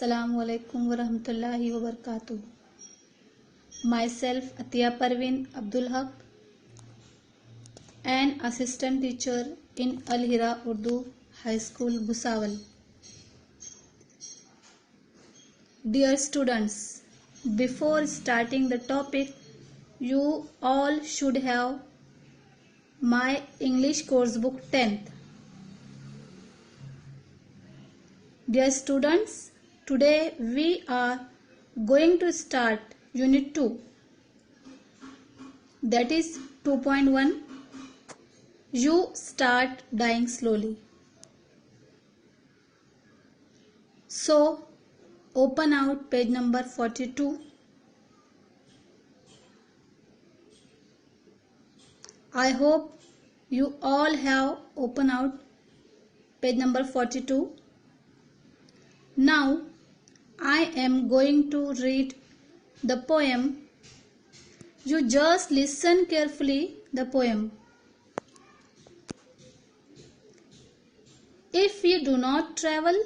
Assalamu alaikum wa rahmatullahi wa barakatuh. Myself Atiya Parveen Abdul Haq, an assistant teacher in Al Hira Urdu High School, Bhusawal. Dear students, before starting the topic, you all should have my English course book 10th. Dear students, today we are going to start Unit 2, that is 2.1. You start dying slowly. So, open out page number 42. I hope you all have opened out page number 42. Now, I am going to read the poem. You just listen carefully the poem. If you do not travel,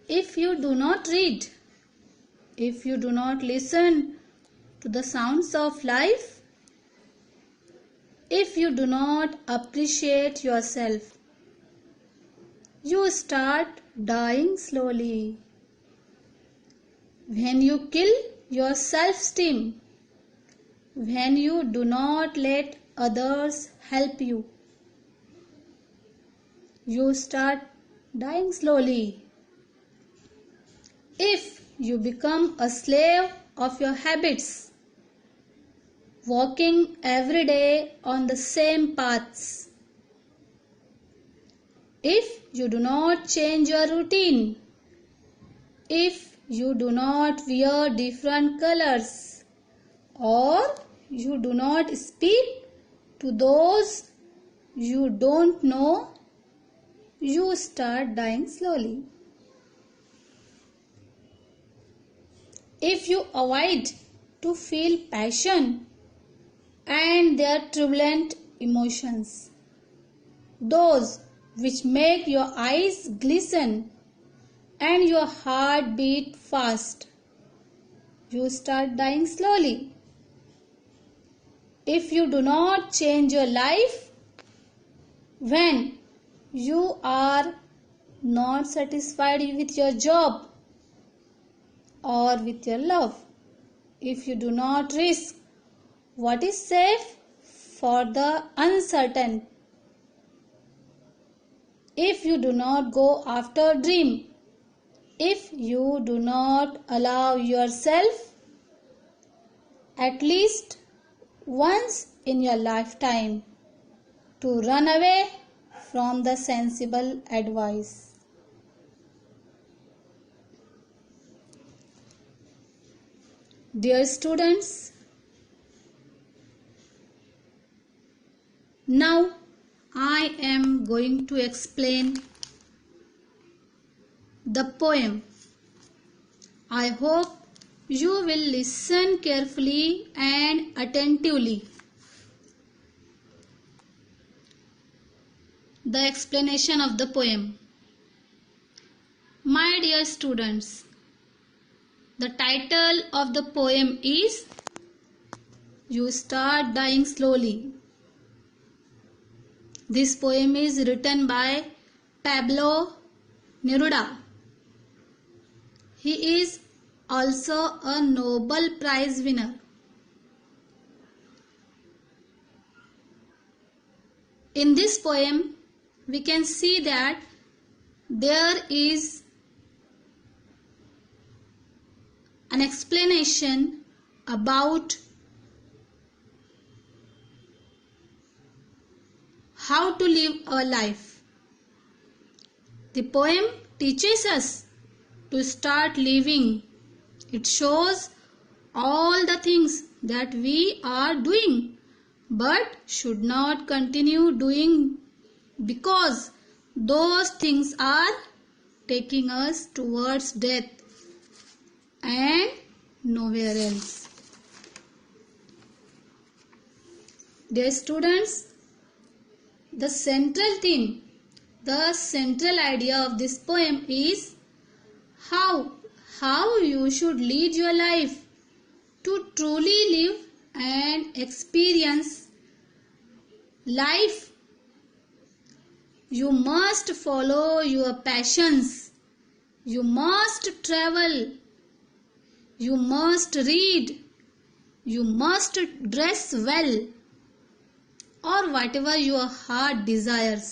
if you do not read, if you do not listen to the sounds of life, if you do not appreciate yourself, you start dying slowly. When you kill your self-esteem, when you do not let others help you, you start dying slowly. If you become a slave of your habits, walking every day on the same paths, if you do not change your routine, if you do not wear different colors, or you do not speak to those you don't know, you start dying slowly. If you avoid to feel passion and their turbulent emotions, those which make your eyes glisten and your heart beat fast, you start dying slowly. If you do not change your life when you are not satisfied with your job or with your love, if you do not risk what is safe for the uncertain, if you do not go after a dream, if you do not allow yourself at least once in your lifetime to run away from the sensible advice. Dear students, now I am going to explain the poem. I hope you will listen carefully and attentively. The explanation of the poem. My dear students, the title of the poem is You Start Dying Slowly. This poem is written by Pablo Neruda. He is also a Nobel Prize winner. In this poem, we can see that there is an explanation about how to live a life. The poem teaches us to start living. It shows all the things that we are doing but should not continue doing because those things are taking us towards death and nowhere else. Dear students, the central theme, the central idea of this poem is how you should lead your life to truly live and experience life. You must follow your passions. You must travel. You must read. You must dress well, or whatever your heart desires.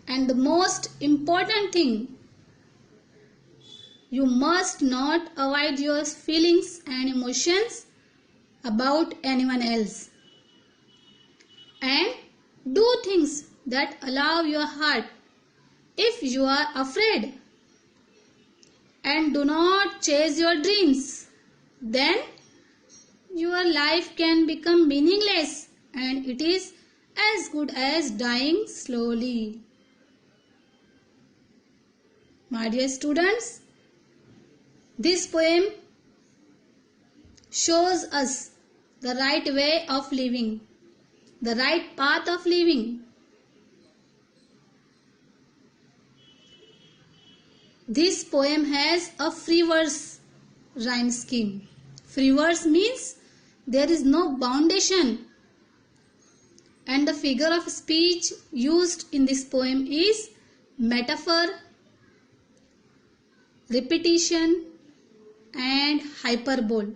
And the most important thing, you must not avoid your feelings and emotions about anyone else. And do things that allow your heart. If you are afraid and do not chase your dreams, then your life can become meaningless, and it is as good as dying slowly. My dear students, this poem shows us the right way of living, the right path of living. This poem has a free verse rhyme scheme. Free verse means there is no foundation, and the figure of speech used in this poem is metaphor, repetition, and hyperbole.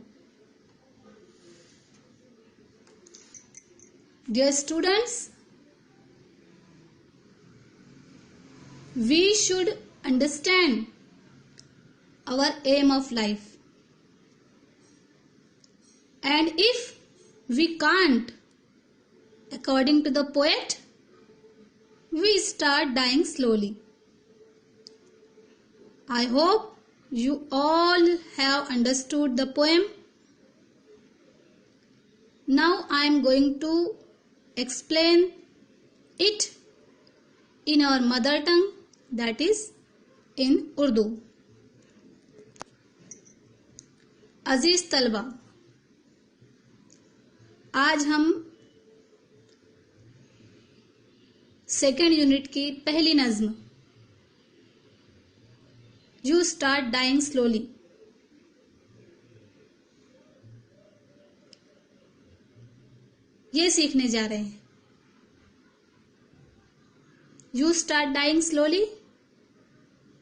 Dear students, we should understand our aim of life, and if we can't, according to the poet, we start dying slowly. I hope you all have understood the poem. Now I am going to explain it in our mother tongue, that is in Urdu. अजीज तलबा, आज हम second unit की पहली नज्म you start dying slowly ये सीखने जा रहे हैं। यू स्टार्ट डाइंग स्लोली,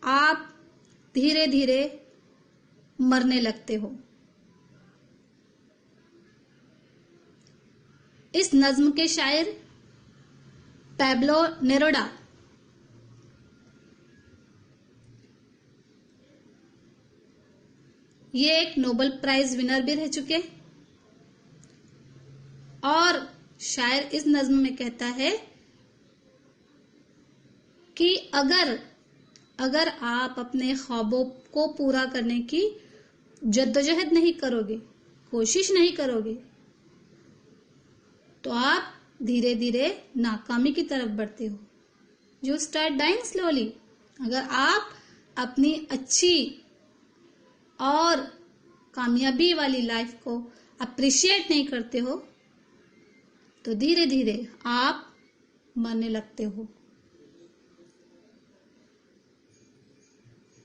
आप धीरे धीरे मरने लगते हो। इस नज्म के शायर पैब्लो नेरुदा ये एक नोबेल प्राइज विनर भी रह चुके, और शायर इस नज्म में कहता है कि अगर आप अपने ख्वाबों को पूरा करने की जद्दोजहद नहीं करोगे, कोशिश नहीं करोगे, तो आप धीरे धीरे नाकामी की तरफ बढ़ते हो। You start dying slowly. अगर आप अपनी अच्छी और कामयाबी वाली लाइफ को अप्रिशिएट नहीं करते हो, तो धीरे धीरे आप मरने लगते हो।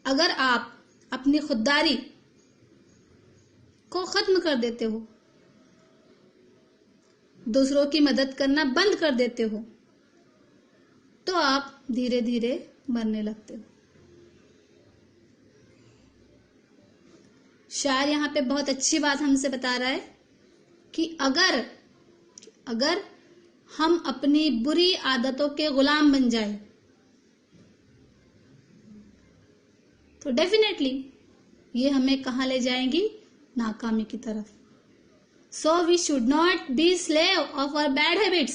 अगर आप अपनी खुददारी को खत्म कर देते हो, दूसरों की मदद करना बंद कर देते हो, तो आप धीरे धीरे मरने लगते हो। शायर यहां पे बहुत अच्छी बात हमसे बता रहा है कि अगर हम अपनी बुरी आदतों के गुलाम बन जाए, तो डेफिनेटली ये हमें कहां ले जाएंगी? नाकामी की तरफ। So we should not be slave of our bad habits.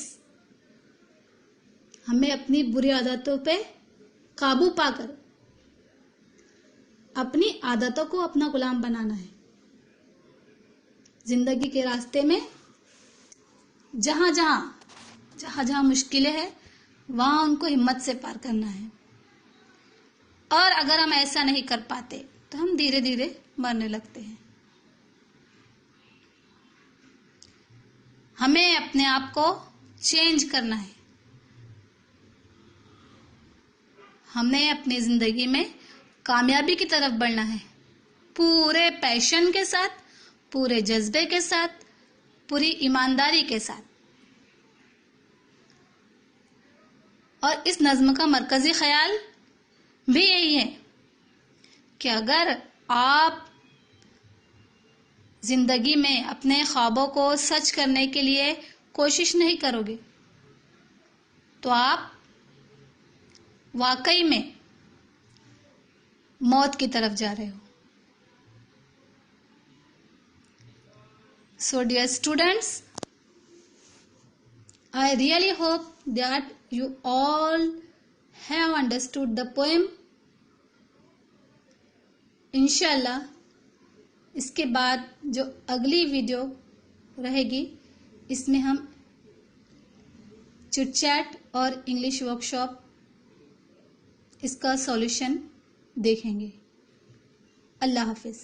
हमें अपनी बुरी आदतों पे काबू पाकर अपनी आदतों को अपना गुलाम बनाना है। जिंदगी के रास्ते में जहां जहां मुश्किलें हैं, वहां उनको हिम्मत से पार करना है। और अगर हम ऐसा नहीं कर पाते, तो हम धीरे धीरे मरने लगते हैं। हमें अपने आप को चेंज करना है। हमने अपनी जिंदगी में कामयाबी की तरफ बढ़ना है, पूरे पैशन के साथ, पूरे जज्बे के साथ, पूरी ईमानदारी के साथ। और इस नज्म का मरकजी ख्याल भी यही है कि अगर आप जिंदगी में अपने ख्वाबों को सच करने के लिए कोशिश नहीं करोगे तो आप वाकई में मौत की तरफ जा रहे हो। So dear students, I really hope that you all have understood the poem. इंशाल्लाह इसके बाद जो अगली वीडियो रहेगी इसमें हम चिट चैट और इंग्लिश वर्कशॉप इसका सॉल्यूशन देखेंगे। अल्लाह हाफिज़।